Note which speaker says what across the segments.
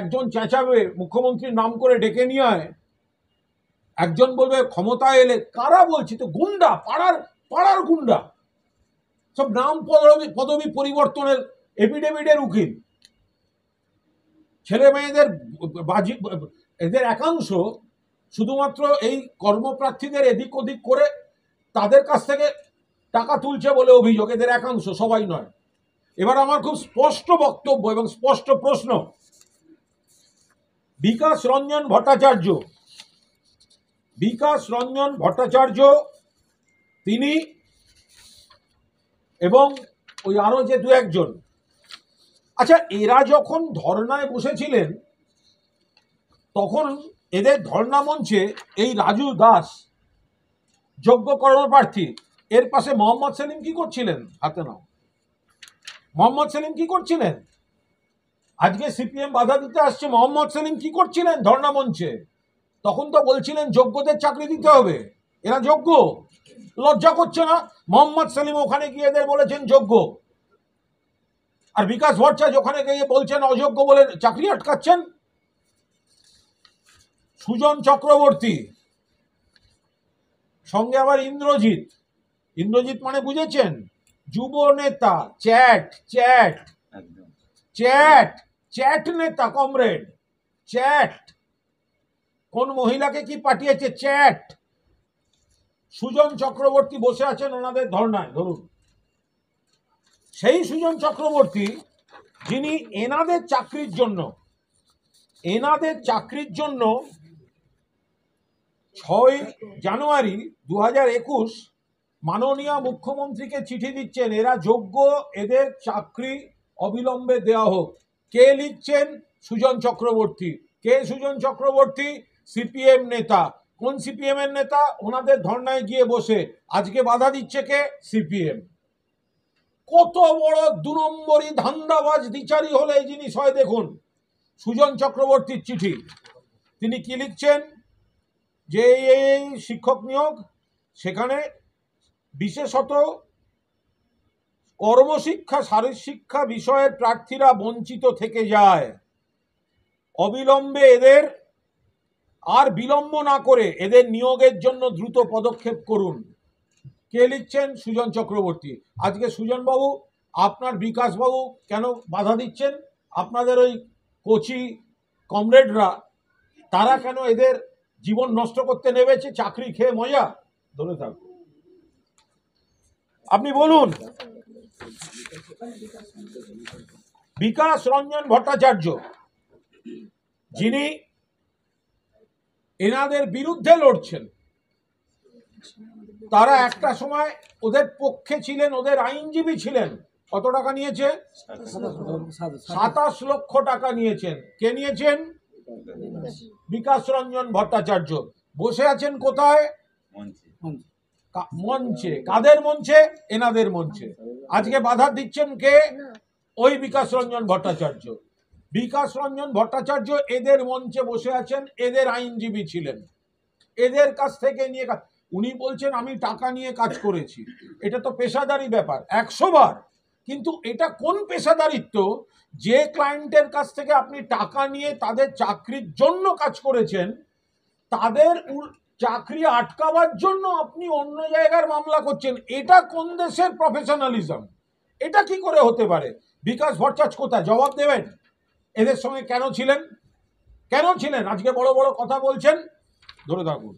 Speaker 1: একজন চেঁচাবে মুখ্যমন্ত্রীর নাম করে ডেকে নিয়ে আয়, একজন বলবে ক্ষমতায় এলে, কারা বলছি তো গুন্ডা, পাড়ার পাড়ার গুন্ডা, সব নাম পদবি পরিবর্তনের এফিডেভিটের উকিল, ছেলে মেয়েদের বাজি, এদের একাংশ শুধুমাত্র এই কর্মপ্রার্থীদের এদিক ওদিক করে তাদের কাছ থেকে টাকা তুলছে বলে অভিযোগ, এদের একাংশ, সবাই নয়। এবার আমার খুব স্পষ্ট বক্তব্য এবং স্পষ্ট প্রশ্ন, বিকাশ রঞ্জন ভট্টাচার্য তিনি এবং ওই আরো যে দু একজন, আচ্ছা এরা যখন ধর্নায় বসেছিলেন তখন এদের ধর্না মঞ্চে এই রাজু দাস যোগ্য কর্মপ্রার্থী, এর পাশে মোহাম্মদ সেলিম কি করছিলেন? হাতে নাও, মোহাম্মদ সেলিম কি করছিলেন? আজকে সিপিএম বাধা দিতে আসছে, মোহাম্মদ সেলিম কি করছিলেন ধর্না মঞ্চে? তখন তো বলছিলেন যোগ্যদের চাকরি দিতে হবে, এরা যোগ্য, লজ্জা করছে না? মোহাম্মদ সেলিম ওখানে গিয়ে এদের বলেছেন যোগ্য, আর বিকাশ ভট্টাচার্য ওখানে গিয়ে বলছেন অযোগ্য বলে চাকরি আটকাচ্ছেন। সুজন চক্রবর্তী সঙ্গে আবার ইন্দ্রজিৎ মানে বুঝেছেন, যুব নেতা, চ্যাট নেতা, কমরেড চ্যাট, কোন মহিলাকে কি পাঠিয়েছে চ্যাট। সুজন চক্রবর্তী বসে আছেন ওনাদের ধর্নায়, ধরুন সেই সুজন চক্রবর্তী যিনি এনাদের চাকরির জন্য 6 জানুয়ারি 2021 মাননীয় মুখ্যমন্ত্রীকে চিঠি দিচ্ছেন, এরা যোগ্য, এদের চাকরি অবিলম্বে দেওয়া হোক। কে লিখছেন? সুজন চক্রবর্তী। কে সুজন চক্রবর্তী? সিপিএম নেতা। কোন সিপিএম এর নেতা? ওনাদের ধর্নায় গিয়ে বসে। আজকে বাধা দিচ্ছে কে? সিপিএম। কত বড় 2 নম্বরই ধান্দাবাজ দ্বিচারী হলে এই জিনিস হয় দেখুন। সুজন চক্রবর্তীর চিঠি, তিনি কি লিখছেন যে এই শিক্ষক নিয়োগ, সেখানে বিশেষত কর্মশিক্ষা, শারীরশিক্ষা বিষয়ের প্রার্থীরা বঞ্চিত থেকে যায়, অবিলম্বে এদের, আর বিলম্ব না করে এদের নিয়োগের জন্য দ্রুত পদক্ষেপ করুন। কে লিখছেন? সুজন চক্রবর্তী। আজকে সুজন বাবু, আপনার বিকাশ বাবু কেন বাধা দিচ্ছেন? আপনাদের ওই কোচি কমরেডরা, তারা কেন এদের জীবন নষ্ট করতে নেমেছে চাকরি খেয়ে মজা? ধরে থাকুন, আপনি বলুন। বিকাশ রঞ্জন ভট্টাচার্য যিনি এনাদের বিরুদ্ধে লড়ছেন, তারা একটা সময় ওদের পক্ষে ছিলেন, ওদের আইনজীবী ছিলেন। কত টাকা নিয়েছে? 27 লক্ষ টাকা নিয়েছেন। কে নিয়েছেন? বিকাশ রঞ্জন ভট্টাচার্য। বসে আছেন কোথায়? মঞ্চে। কাদের মঞ্চে? এনাদের মঞ্চে। আজকে বাধা দিচ্ছেন কে? ওই বিকাশ রঞ্জন ভট্টাচার্য। বিকাশ রঞ্জন ভট্টাচার্য এদের মঞ্চে বসে আছেন, এদের আইনজীবী ছিলেন, এদের কাছ থেকে নিয়ে উনি বলছেন আমি টাকা নিয়ে কাজ করেছি। এটা তো পেশাদারি ব্যাপার 100 বার, কিন্তু এটা কোন পেশাদারিত্ব যে ক্লায়েন্টের কাছ থেকে আপনি টাকা নিয়ে তাদের চাকরির জন্য কাজ করেছেন, তাদের চাকরি আটকাবার জন্য আপনি অন্য জায়গার মামলা করছেন? এটা কোন দেশের প্রফেশনালিজম? এটা কি করে হতে পারে? বিকাশ ভট্টাচার্য কোথায়? জবাব দেবেন। এদের সঙ্গে কেন ছিলেন? আজকে বড় বড় কথা বলছেন, ধরে থাকুন।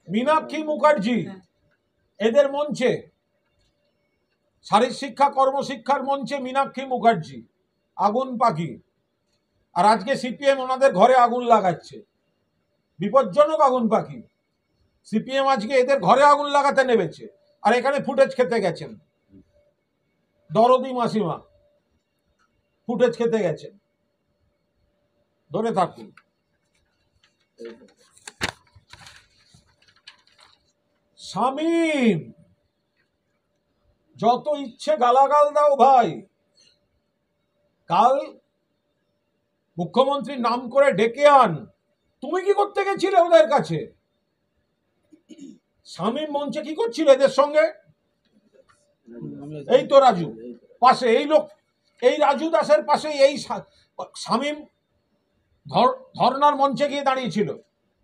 Speaker 1: মীনাক্ষী মুখার্জি এদের মঞ্চে, শারীরশিক্ষা কর্মশিক্ষার মঞ্চে মীনাক্ষী মুখার্জি আগুন পাখি, আর আজকে সিপিএম ওনাদের ঘরে আগুন লাগাচ্ছে। বিপজ্জনক আগুন পাখি। সিপিএম আজকে এদের ঘরে আগুন লাগাতে নেমেছে, আর এখানে ফুটেজ খেতে গেছেন। দরদি মাসিমা ফুটেজ খেতে গেছেন, ধরে থাকুন। শামীম, যত ইচ্ছে গালাগাল দাও ভাই, কাল মুখ্যমন্ত্রীর নাম করে ডেকে আন। তুমি কি করতে গেছিলে ওদের কাছে? শামীম মঞ্চে কি করছিল এদের সঙ্গে? এই তো রাজু পাশে, এই লোক এই রাজু দাসের পাশে এই শামীম ধর্নার মঞ্চে গিয়ে দাঁড়িয়েছিল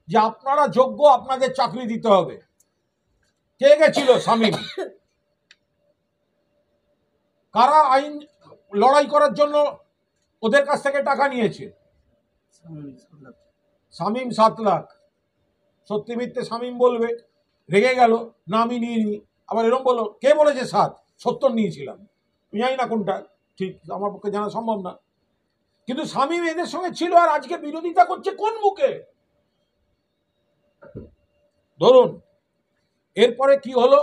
Speaker 1: যে আপনারা যোগ্য, আপনাদের চাকরি দিতে হবে। কে গেছিল? শামীম। কারা আইন লড়াই করার জন্য ওদের কাছ থেকে টাকা নিয়েছে? শামীম 7 লাখ। সত্যি মিথ্যে শামীম বলবে, রেগে গেল, না আমি নিইনি। আবার এরকম বললো, কে বলেছে 7? 70 নিয়েছিলাম। আমি জানি না কোনটা ঠিক, আমার পক্ষে জানা সম্ভব না। কিন্তু শামীম এদের সঙ্গে ছিল, আর আজকে বিরোধিতা করছে কোন মুখে? ধরুন এরপরে কি হলো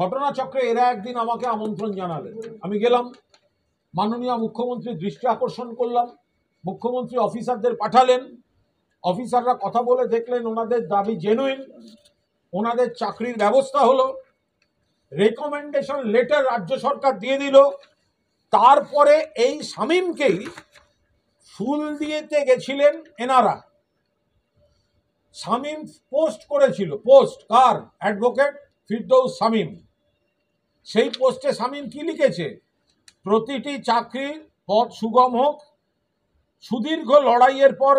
Speaker 1: ঘটনাচক্রে, এরা একদিন আমাকে আমন্ত্রণ জানালেন, আমি গেলাম, মাননীয় মুখ্যমন্ত্রীর দৃষ্টি আকর্ষণ করলাম, মুখ্যমন্ত্রী অফিসারদের পাঠালেন, অফিসাররা কথা বলে দেখলেন ওনাদের দাবি জেনুইন, ওনাদের চাকরির ব্যবস্থা হলো, রেকমেন্ডেশন লেটার রাজ্য সরকার দিয়ে দিল। তারপরে এই শামীমকেই ফুল দিয়েতে গেছিলেন এনারা। শামীম পোস্ট করেছিল, পোস্ট কার? অ্যাডভোকেট ফিরদৌস শামীম। সেই পোস্টে শামীম কি লিখেছে? প্রতিটি চাকরির পথ সুগম হোক, সুদীর্ঘ লড়াইয়ের পর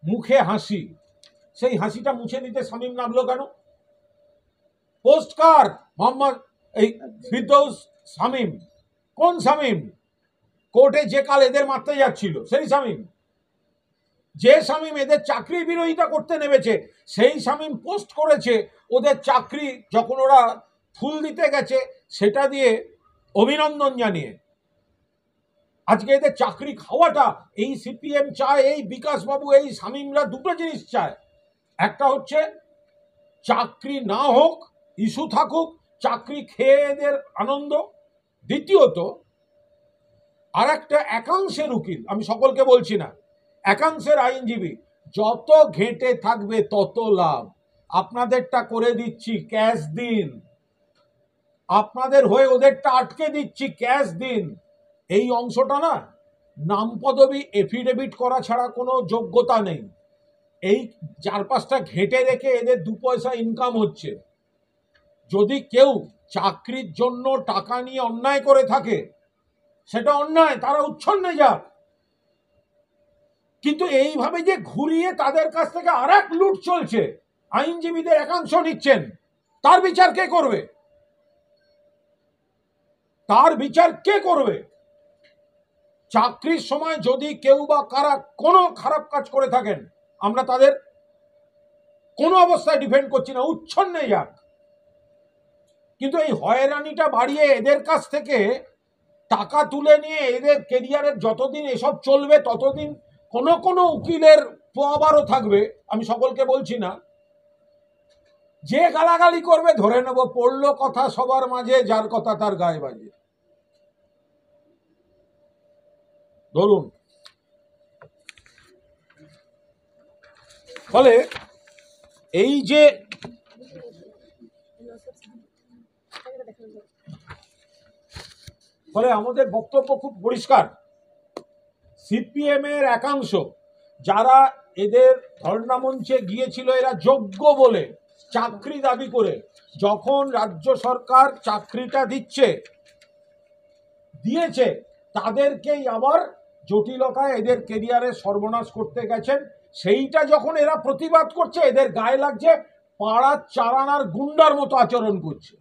Speaker 1: মুখে হাসি। সেই হাসিটা মুছে দিতে শামীম নামলো কেন? পোস্ট কার? মোহাম্মদ এই ফিরদৌস শামীম। কোন শামীম? কোর্টে যে কাল এদের মারতে যাচ্ছিল সেই শামীম। যে শামীম এদের চাকরির বিরোধিতা করতে নেমেছে সেই শামীম পোস্ট করেছে ওদের চাকরি যখন ওরা ফুল দিতে গেছে সেটা দিয়ে অভিনন্দন জানিয়ে। আজকে এদের চাকরি খাওয়াটা এই সিপিএম চায়, এই বিকাশবাবু, এই শামীমরা দুটো জিনিস চায়। একটা হচ্ছে চাকরি না হোক, ইস্যু থাকুক, চাকরি খেয়ে এদের আনন্দ। দ্বিতীয়ত আর একটা একাংশের উকিল, আমি সকলকে বলছি না, একাংশের আইনজীবী, যত ঘেঁটে থাকবে তত লাভ। আপনাদেরটা করে দিচ্ছি, ক্যাশ দিন। আপনাদের হয়ে ওদেরটা আটকে দিচ্ছি, ক্যাশ দিন। এই অংশটা না, নাম পদবি এফিডেভিট করা ছাড়া কোনো যোগ্যতা নেই। এই 4-5টা ঘেঁটে রেখে এদের 2 পয়সা ইনকাম হচ্ছে। যদি কেউ চাকরির জন্য টাকা নিয়ে অন্যায় করে থাকে সেটা অন্যায়, তারা উচ্ছন্নে যাক। কিন্তু এইভাবে যে ঘুরিয়ে তাদের কাছ থেকে আর এক লুট চলছে, আইনজীবীদের একাংশ নিচ্ছেন, তার বিচার কে করবে? তার বিচার কে করবে? চাকরির সময় যদি কেউ বা কারা কোনো খারাপ কাজ করে থাকেন, আমরা তাদের কোনো অবস্থায় ডিফেন্ড করছি না, উচ্ছন্নে যাক। কিন্তু এই হয়রানিটা বাড়িয়ে এদের কাছ থেকে টাকা তুলে নিয়ে এদের কেরিয়ারের যতদিন এসব চলবে ততদিন কোনো উকিলের পোয়াবারও থাকবে। আমি সকলকে বলছি না, যে গালাগালি করবে ধরে নেব, পড়লো কথা সবার মাঝে, যার কথা তার গায়ে বাজে। ধরুন ফলে এই যে ফলে আমাদের বক্তব্য খুব পরিষ্কার। সিপিএম এর একাংশ যারা এদের ধর্ণা মঞ্চে গিয়েছিল, এরা যোগ্য বলে চাকরি দাবি করে, যখন রাজ্য সরকার চাকরিটা দিয়েছে তাদেরকেই আবার জটিলতায় এদের কেরিয়ারে সর্বনাশ করতে গেছেন। সেইটা যখন এরা প্রতিবাদ করছে, এদের গায়ে লাগছে, পাড়ার চারানার গুন্ডার মতো আচরণ করছে,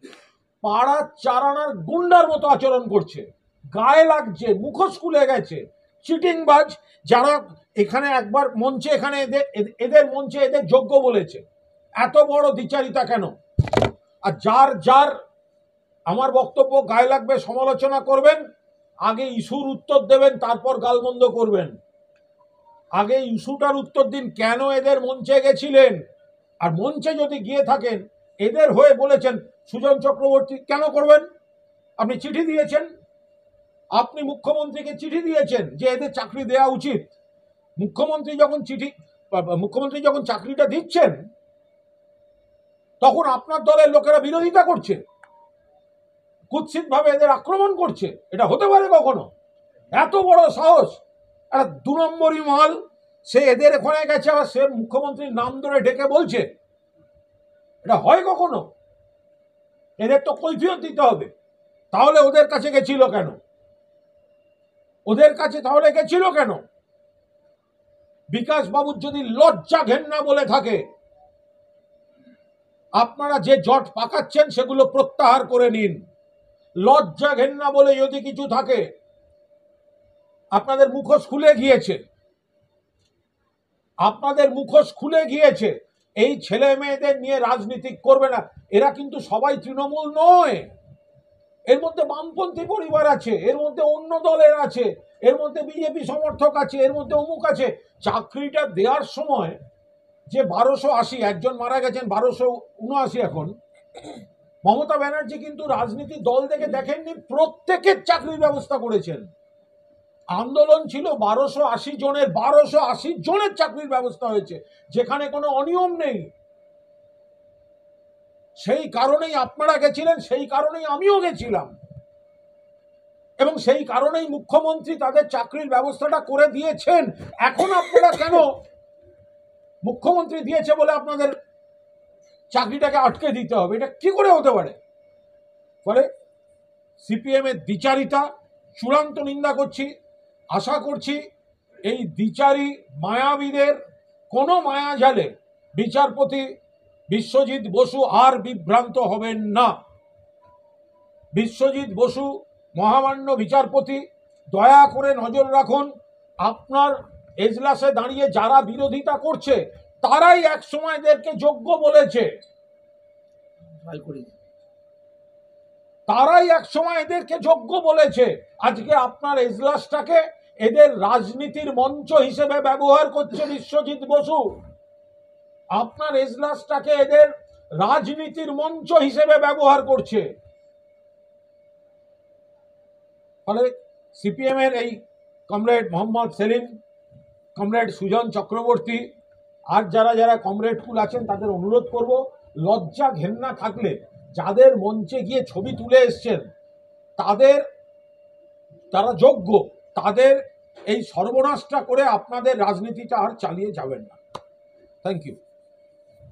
Speaker 1: পাড়ার চারানার গুন্ডার মতো আচরণ করছে, গায়ে লাগছে, মুখোশ খুলে গেছে, চিটিংবাজ। যারা এখানে একবার মঞ্চে, এখানে এদের মঞ্চে এদের যোগ্য বলেছে, এত বড় দ্বিচারিতা কেন? আর যার আমার বক্তব্য গায়ে লাগবে, সমালোচনা করবেন, আগে ইস্যুর উত্তর দেবেন, তারপর গালমন্দ করবেন। আগে ইস্যুটার উত্তর দিন, কেন এদের মঞ্চে গেছিলেন। আর মঞ্চে যদি গিয়ে থাকেন, এদের হয়ে বলেছেন সুজন চক্রবর্তী, কেন করবেন? আপনি চিঠি দিয়েছেন, আপনি মুখ্যমন্ত্রীকে চিঠি দিয়েছেন যে এদের চাকরি দেওয়া উচিত। মুখ্যমন্ত্রী যখন চাকরিটা দিচ্ছেন তখন আপনার দলের লোকেরা বিরোধিতা করছে, কুৎসিত ভাবে এদের আক্রমণ করছে। এটা হতে পারে কখনো? এত বড় সাহস! একটা 2 নম্বরই মাল, সে এদের ওখানে গেছে, আবার সে মুখ্যমন্ত্রীর নাম ধরে ডেকে বলছে। এটা হয় কখনো? এদের তো কৈফিয়ত দিতে হবে। তাহলে ওদের কাছে গেছিল কেন? ওদের কাছে তাহলে গেছিল কেন? বিকাশ বাবুর যদি লজ্জা ঘেন্না বলে থাকে, আপনারা যে জট পাকাচ্ছেন সেগুলো প্রত্যাহার করে নিন। লজ্জা ঘেন্না বলে যদি কিছু থাকে, আপনাদের মুখোশ খুলে গিয়েছে, আপনাদের মুখোশ খুলে গিয়েছে। এই ছেলে মেয়েদের নিয়ে রাজনীতি করবে না। এরা কিন্তু সবাই তৃণমূল নয়, এর মধ্যে বামপন্থী পরিবার আছে, এর মধ্যে অন্য দলের আছে, এর মধ্যে বিজেপি সমর্থক আছে, এর মধ্যে অমুক আছে। চাকরিটা দেওয়ার সময় যে 1280, একজন মারা গেছেন 1279 এখন, মমতা ব্যানার্জি কিন্তু রাজনীতি দল থেকে দেখেননি, প্রত্যেকের চাকরির ব্যবস্থা করেছেন। আন্দোলন ছিল 1280 জনের, 1280 জনের চাকরির ব্যবস্থা হয়েছে, যেখানে কোনো অনিয়ম নেই। সেই কারণেই আপনারা গেছিলেন, সেই কারণেই আমিও গেছিলাম, এবং সেই কারণেই মুখ্যমন্ত্রী তাদের চাকরির ব্যবস্থাটা করে দিয়েছেন। এখন আপনারা কেন মুখ্যমন্ত্রী দিয়েছে বলে আপনাদের চাকরিটাকে আটকে দিতে হবে? এটা কি করে হতে পারে? ফলে সিপিএম এর দ্বিচারিতা চূড়ান্ত নিন্দা করছি। আশা করছি এই দ্বিচারী মায়াবীদের কোনো মায়াজালে বিচারপতি বিশ্বজিৎ বসু আর বিভ্রান্ত হবেন না। বিশ্বজিৎ বসু মহামান্য বিচারপতি, দয়া করে নজর রাখুন। আপনার এজলাসে দাঁড়িয়ে যারা বিরোধিতা করছে তারাই এক সময় এদেরকে যোগ্য বলেছে, তারাই এক সময় এদেরকে যোগ্য বলেছে। আজকে আপনার এজলাসটাকে এদের রাজনীতির মঞ্চ হিসেবে ব্যবহার করছে বিশ্বজিৎ বসু। আপনার এজলাসটাকে এদের রাজনীতির মঞ্চ হিসেবে ব্যবহার করছে। ফলে সিপিএম এর এই কমরেড মোহাম্মদ সেলিম, কমরেড সুজন চক্রবর্তী, আর যারা যারা কমরেড কুল আছেন, তাদের অনুরোধ করব, লজ্জা ঘেন্না থাকলে যাদের মঞ্চে গিয়ে ছবি তুলে এসছেন তারা যোগ্য, তাদের এই সর্বনাশটা করে আপনাদের রাজনীতিটা আর চালিয়ে যাবেন না। Thank you.